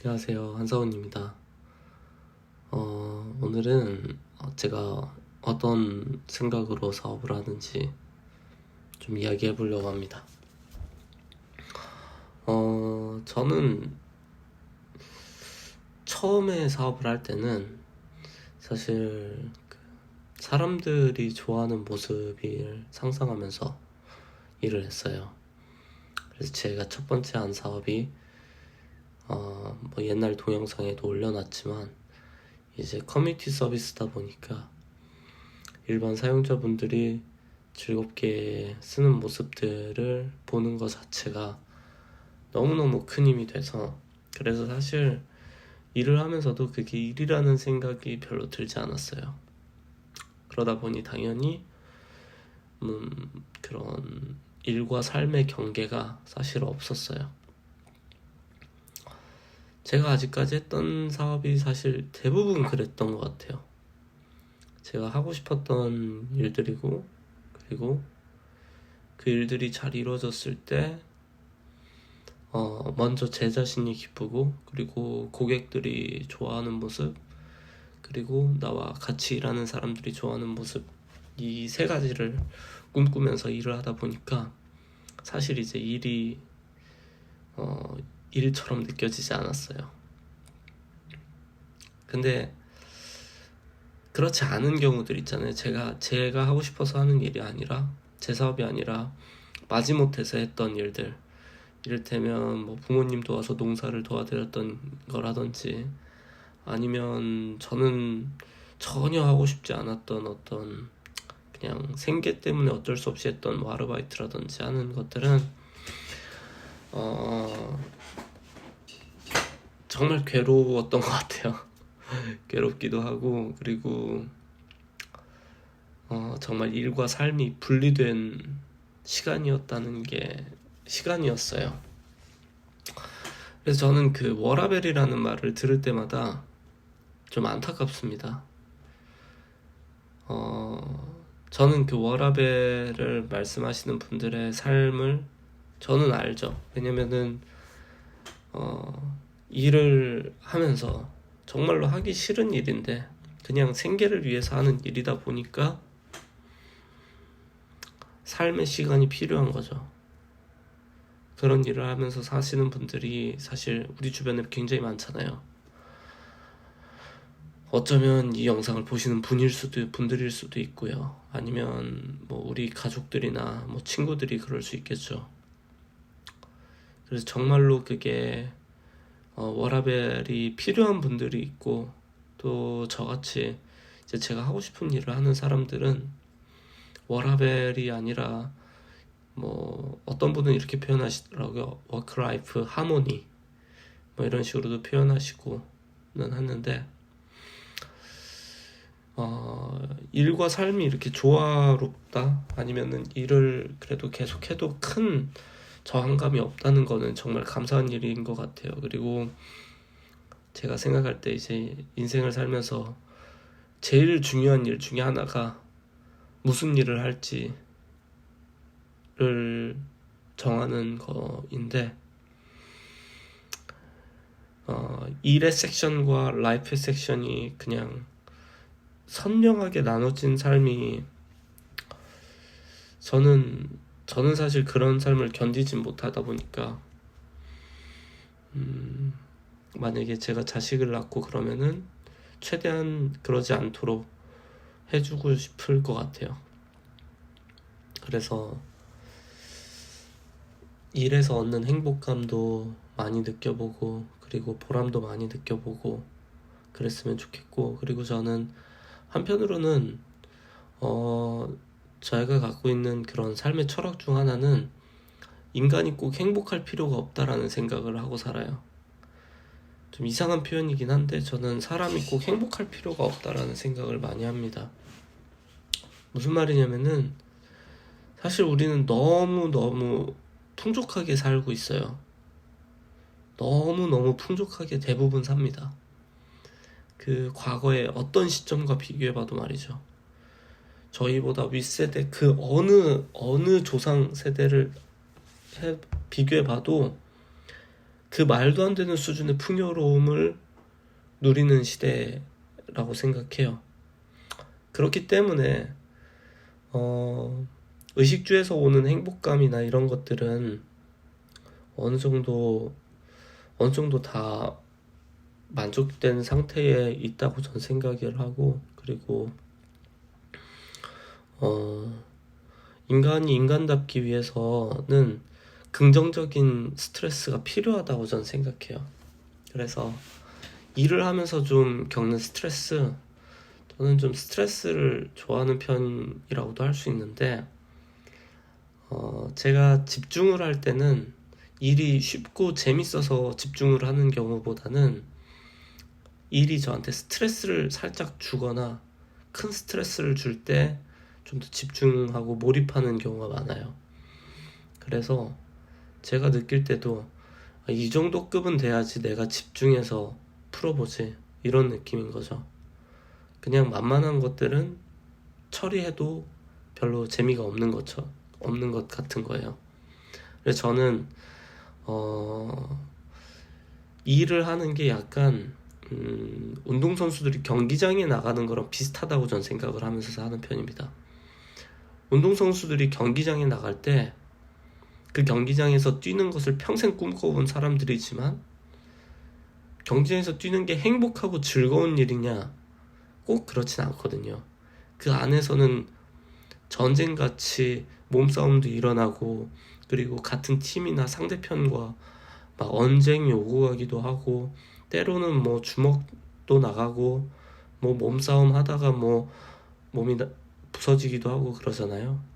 안녕하세요, 한사원입니다. 오늘은 제가 어떤 생각으로 사업을 하는지 좀 이야기해 보려고 합니다. 저는 처음에 사업을 할 때는 사실 사람들이 좋아하는 모습을 상상하면서 일을 했어요. 그래서 제가 첫 번째 한 사업이 뭐 옛날 동영상에도 올려놨지만 이제 커뮤니티 서비스다 보니까 일반 사용자분들이 즐겁게 쓰는 모습들을 보는 것 자체가 너무너무 큰 힘이 돼서, 그래서 사실 일을 하면서도 그게 일이라는 생각이 별로 들지 않았어요. 그러다 보니 당연히 그런 일과 삶의 경계가 사실 없었어요. 제가 아직까지 했던 사업이 사실 대부분 그랬던 것 같아요. 제가 하고 싶었던 일들이고, 그리고 그 일들이 잘 이루어졌을 때 먼저 제 자신이 기쁘고, 그리고 고객들이 좋아하는 모습, 그리고 나와 같이 일하는 사람들이 좋아하는 모습, 이 세 가지를 꿈꾸면서 일을 하다 보니까 사실 이제 일이 일처럼 느껴지지 않았어요. 근데 그렇지 않은 경우들 있잖아요. 제가 하고 싶어서 하는 일이 아니라, 제 사업이 아니라 마지못해서 했던 일들, 이를테면 뭐 부모님 도와서 농사를 도와드렸던 거라든지, 아니면 저는 전혀 하고 싶지 않았던 어떤 그냥 생계 때문에 어쩔 수 없이 했던 뭐 아르바이트라든지 하는 것들은 정말 괴로웠던 것 같아요. 괴롭기도 하고, 그리고 정말 일과 삶이 분리된 시간이었어요. 그래서 저는 그 워라벨이라는 말을 들을 때마다 좀 안타깝습니다. 저는 그 워라벨을 말씀하시는 분들의 삶을 저는 알죠. 왜냐면은 일을 하면서 정말로 하기 싫은 일인데 그냥 생계를 위해서 하는 일이다 보니까 삶의 시간이 필요한 거죠. 그런 일을 하면서 사시는 분들이 사실 우리 주변에 굉장히 많잖아요. 어쩌면 이 영상을 보시는 분들일 수도 있고요. 아니면 뭐 우리 가족들이나 뭐 친구들이 그럴 수 있겠죠. 그래서 정말로 그게 워라벨이 필요한 분들이 있고, 또 저같이 이제 제가 하고 싶은 일을 하는 사람들은 워라벨이 아니라 뭐 어떤 분은 이렇게 표현하시더라고요. 워크라이프 하모니, 뭐 이런 식으로도 표현하시고는 하는데, 일과 삶이 이렇게 조화롭다, 아니면은 일을 그래도 계속해도 큰 저항감이 없다는 거는 정말 감사한 일인 것 같아요. 그리고 제가 생각할 때 이제 인생을 살면서 제일 중요한 일 중에 하나가 무슨 일을 할지를 정하는 거인데, 일의 섹션과 라이프의 섹션이 그냥 선명하게 나눠진 삶이, 저는 사실 그런 삶을 견디진 못하다 보니까 만약에 제가 자식을 낳고 그러면은 최대한 그러지 않도록 해주고 싶을 것 같아요. 그래서 일에서 얻는 행복감도 많이 느껴보고, 그리고 보람도 많이 느껴보고 그랬으면 좋겠고, 그리고 저는 한편으로는 저희가 갖고 있는 그런 삶의 철학 중 하나는 인간이 꼭 행복할 필요가 없다라는 생각을 하고 살아요. 좀 이상한 표현이긴 한데 저는 사람이 꼭 행복할 필요가 없다라는 생각을 많이 합니다. 무슨 말이냐면은 사실 우리는 너무너무 풍족하게 살고 있어요. 너무너무 풍족하게 대부분 삽니다. 그 과거의 어떤 시점과 비교해봐도 말이죠. 저희보다 윗세대 그 어느 조상 세대를 비교해봐도 그 말도 안 되는 수준의 풍요로움을 누리는 시대라고 생각해요. 그렇기 때문에 의식주에서 오는 행복감이나 이런 것들은 어느 정도 다 만족된 상태에 있다고 전 생각을 하고, 그리고 인간이 인간답기 위해서는 긍정적인 스트레스가 필요하다고 전 생각해요. 그래서 일을 하면서 좀 겪는 스트레스, 저는 좀 스트레스를 좋아하는 편이라고도 할 수 있는데, 제가 집중을 할 때는 일이 쉽고 재밌어서 집중을 하는 경우보다는 일이 저한테 스트레스를 살짝 주거나 큰 스트레스를 줄 때 좀 더 집중하고 몰입하는 경우가 많아요. 그래서 제가 느낄 때도 이 정도 급은 돼야지 내가 집중해서 풀어보지, 이런 느낌인 거죠. 그냥 만만한 것들은 처리해도 별로 재미가 없는 것 같은 거예요. 그래서 저는 일을 하는 게 약간 운동선수들이 경기장에 나가는 거랑 비슷하다고 전 생각을 하면서 하는 편입니다. 운동선수들이 경기장에 나갈 때 그 경기장에서 뛰는 것을 평생 꿈꿔온 사람들이지만, 경기장에서 뛰는 게 행복하고 즐거운 일이냐? 꼭 그렇진 않거든요. 그 안에서는 전쟁같이 몸싸움도 일어나고, 그리고 같은 팀이나 상대편과 막 언쟁이 오고 가기도 하고, 때로는 뭐 주먹도 나가고, 뭐 몸싸움 하다가 뭐 몸이 부서지기도 하고 그러잖아요.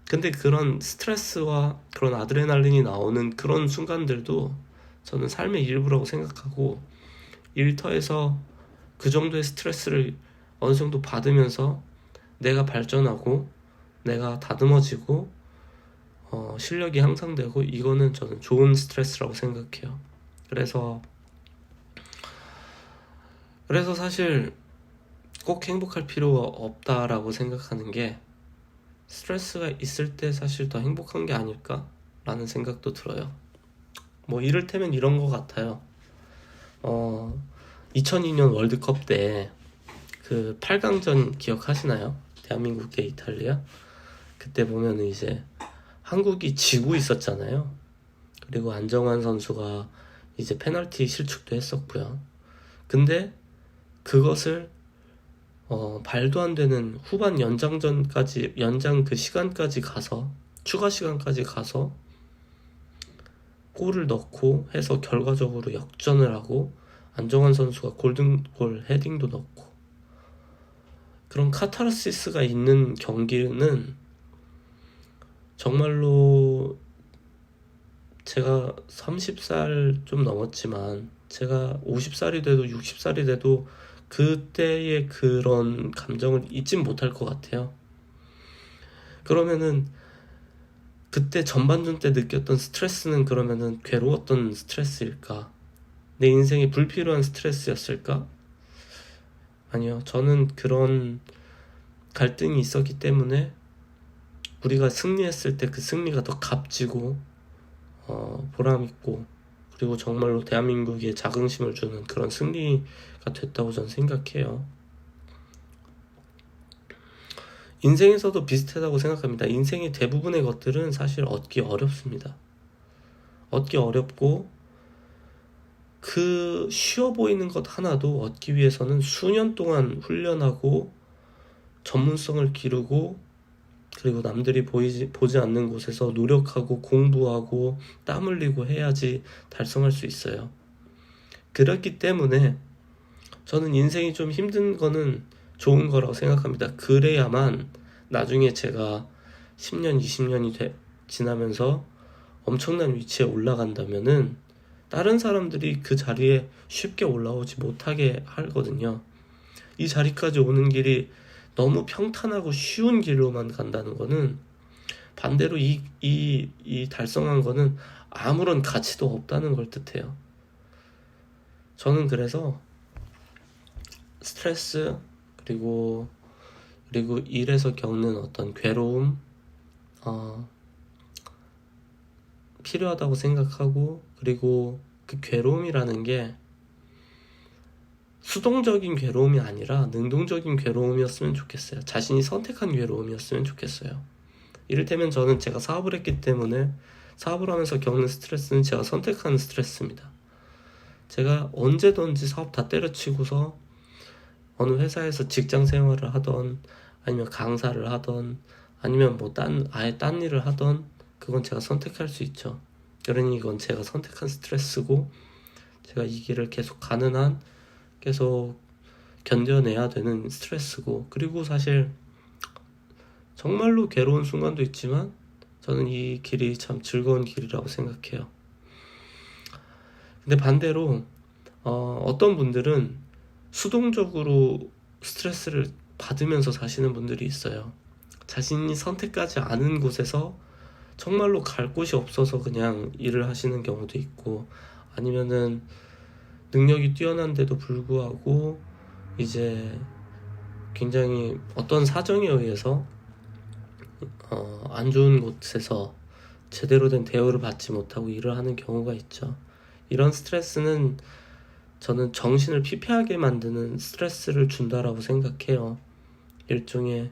근데 그런 스트레스와 그런 아드레날린이 나오는 그런 순간들도 저는 삶의 일부라고 생각하고, 일터에서 그 정도의 스트레스를 어느 정도 받으면서 내가 발전하고 내가 다듬어지고 실력이 향상되고, 이거는 저는 좋은 스트레스라고 생각해요. 그래서 사실 꼭 행복할 필요가 없다라고 생각하는 게, 스트레스가 있을 때 사실 더 행복한 게 아닐까? 라는 생각도 들어요. 뭐 이를테면 이런 것 같아요. 2002년 월드컵 때 그 8강전 기억하시나요? 대한민국 대 이탈리아? 그때 보면 이제 한국이 지고 있었잖아요. 그리고 안정환 선수가 이제 페널티 실축도 했었고요. 근데 그것을 말도 안 되는 후반 연장 그 시간까지 가서, 추가 시간까지 가서 골을 넣고 해서 결과적으로 역전을 하고, 안정환 선수가 골든골 헤딩도 넣고, 그런 카타르시스가 있는 경기는 정말로, 제가 30살 좀 넘었지만 제가 50살이 돼도 60살이 돼도 그때의 그런 감정을 잊진 못할 것 같아요. 그러면은 그때 전반전 때 느꼈던 스트레스는 그러면은 괴로웠던 스트레스일까? 내 인생에 불필요한 스트레스였을까? 아니요. 저는 그런 갈등이 있었기 때문에 우리가 승리했을 때 그 승리가 더 값지고 보람있고, 그리고 정말로 대한민국에 자긍심을 주는 그런 승리가 됐다고 저는 생각해요. 인생에서도 비슷하다고 생각합니다. 인생의 대부분의 것들은 사실 얻기 어렵습니다. 얻기 어렵고, 그 쉬워 보이는 것 하나도 얻기 위해서는 수년 동안 훈련하고 전문성을 기르고, 그리고 남들이 보지 않는 곳에서 노력하고 공부하고 땀 흘리고 해야지 달성할 수 있어요. 그렇기 때문에 저는 인생이 좀 힘든 거는 좋은 거라고 생각합니다. 그래야만 나중에 제가 10년, 20년이 지나면서 엄청난 위치에 올라간다면은 다른 사람들이 그 자리에 쉽게 올라오지 못하게 하거든요. 이 자리까지 오는 길이 너무 평탄하고 쉬운 길로만 간다는 거는, 반대로 이 달성한 거는 아무런 가치도 없다는 걸 뜻해요. 저는 그래서 스트레스, 그리고 일에서 겪는 어떤 괴로움 필요하다고 생각하고, 그리고 그 괴로움이라는 게 수동적인 괴로움이 아니라 능동적인 괴로움이었으면 좋겠어요. 자신이 선택한 괴로움이었으면 좋겠어요. 이를테면 저는 제가 사업을 했기 때문에 사업을 하면서 겪는 스트레스는 제가 선택한 스트레스입니다. 제가 언제든지 사업 다 때려치고서 어느 회사에서 직장 생활을 하던 아니면 강사를 하던 아니면 뭐 아예 딴 일을 하던 그건 제가 선택할 수 있죠. 그러니 이건 제가 선택한 스트레스고 제가 이 길을 계속 가는 한 계속 견뎌내야 되는 스트레스고, 그리고 사실 정말로 괴로운 순간도 있지만 저는 이 길이 참 즐거운 길이라고 생각해요. 근데 반대로 어떤 분들은 수동적으로 스트레스를 받으면서 사시는 분들이 있어요. 자신이 선택하지 않은 곳에서 정말로 갈 곳이 없어서 그냥 일을 하시는 경우도 있고, 아니면은 능력이 뛰어난데도 불구하고 이제 굉장히 어떤 사정에 의해서 안 좋은 곳에서 제대로 된 대우를 받지 못하고 일을 하는 경우가 있죠. 이런 스트레스는 저는 정신을 피폐하게 만드는 스트레스를 준다라고 생각해요. 일종의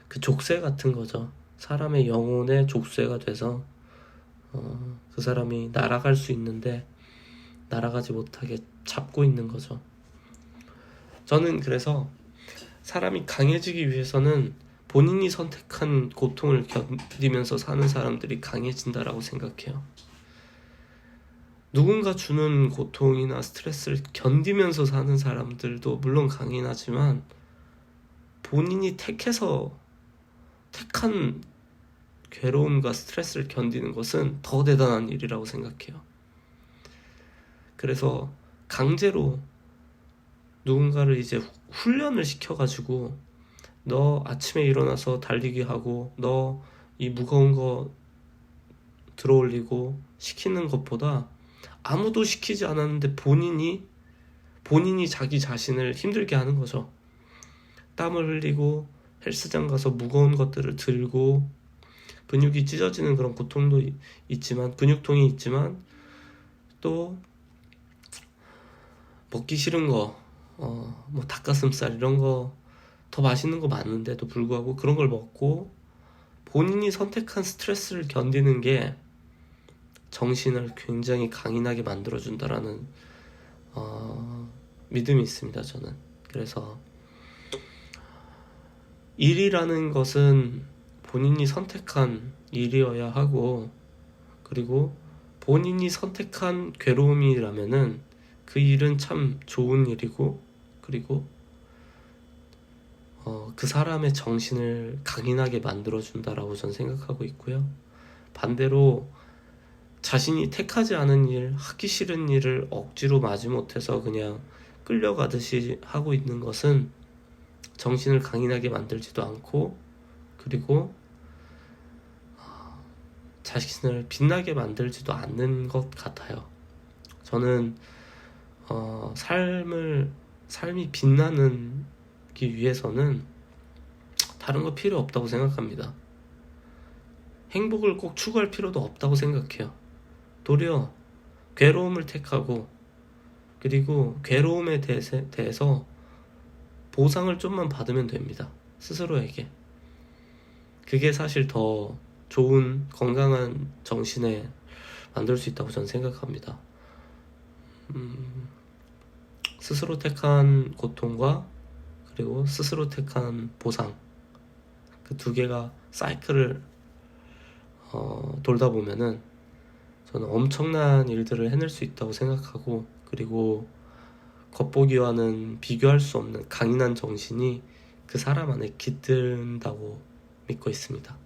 그 족쇄 같은 거죠. 사람의 영혼의 족쇄가 돼서 그 사람이 날아갈 수 있는데 날아가지 못하게 잡고 있는 거죠. 저는 그래서 사람이 강해지기 위해서는 본인이 선택한 고통을 견디면서 사는 사람들이 강해진다라고 생각해요. 누군가 주는 고통이나 스트레스를 견디면서 사는 사람들도 물론 강하긴 하지만 본인이 택한 괴로움과 스트레스를 견디는 것은 더 대단한 일이라고 생각해요. 그래서 강제로 누군가를 이제 훈련을 시켜가지고 너 아침에 일어나서 달리기 하고 너 이 무거운 거 들어올리고 시키는 것보다 아무도 시키지 않았는데 본인이 자기 자신을 힘들게 하는 거죠. 땀을 흘리고 헬스장 가서 무거운 것들을 들고 근육이 찢어지는 그런 고통도 있지만, 근육통이 있지만 또 먹기 싫은 거, 뭐 닭가슴살 이런 거 더 맛있는 거 많은데도 불구하고 그런 걸 먹고 본인이 선택한 스트레스를 견디는 게 정신을 굉장히 강인하게 만들어준다라는 믿음이 있습니다, 저는. 그래서 일이라는 것은 본인이 선택한 일이어야 하고, 그리고 본인이 선택한 괴로움이라면은 그 일은 참 좋은 일이고, 그리고 그 사람의 정신을 강인하게 만들어준다라고 저는 생각하고 있고요. 반대로 자신이 택하지 않은 일, 하기 싫은 일을 억지로 마지못해서 그냥 끌려가듯이 하고 있는 것은 정신을 강인하게 만들지도 않고, 그리고 자신을 빛나게 만들지도 않는 것 같아요. 저는 삶이 빛나기 위해서는 다른 거 필요 없다고 생각합니다. 행복을 꼭 추구할 필요도 없다고 생각해요. 도리어 괴로움을 택하고, 그리고 괴로움에 대해서 보상을 좀만 받으면 됩니다. 스스로에게. 그게 사실 더 좋은 건강한 정신에 만들 수 있다고 저는 생각합니다. 스스로 택한 고통과 그리고 스스로 택한 보상, 그 두 개가 사이클을 돌다 보면은 저는 엄청난 일들을 해낼 수 있다고 생각하고, 그리고 겉보기와는 비교할 수 없는 강인한 정신이 그 사람 안에 깃든다고 믿고 있습니다.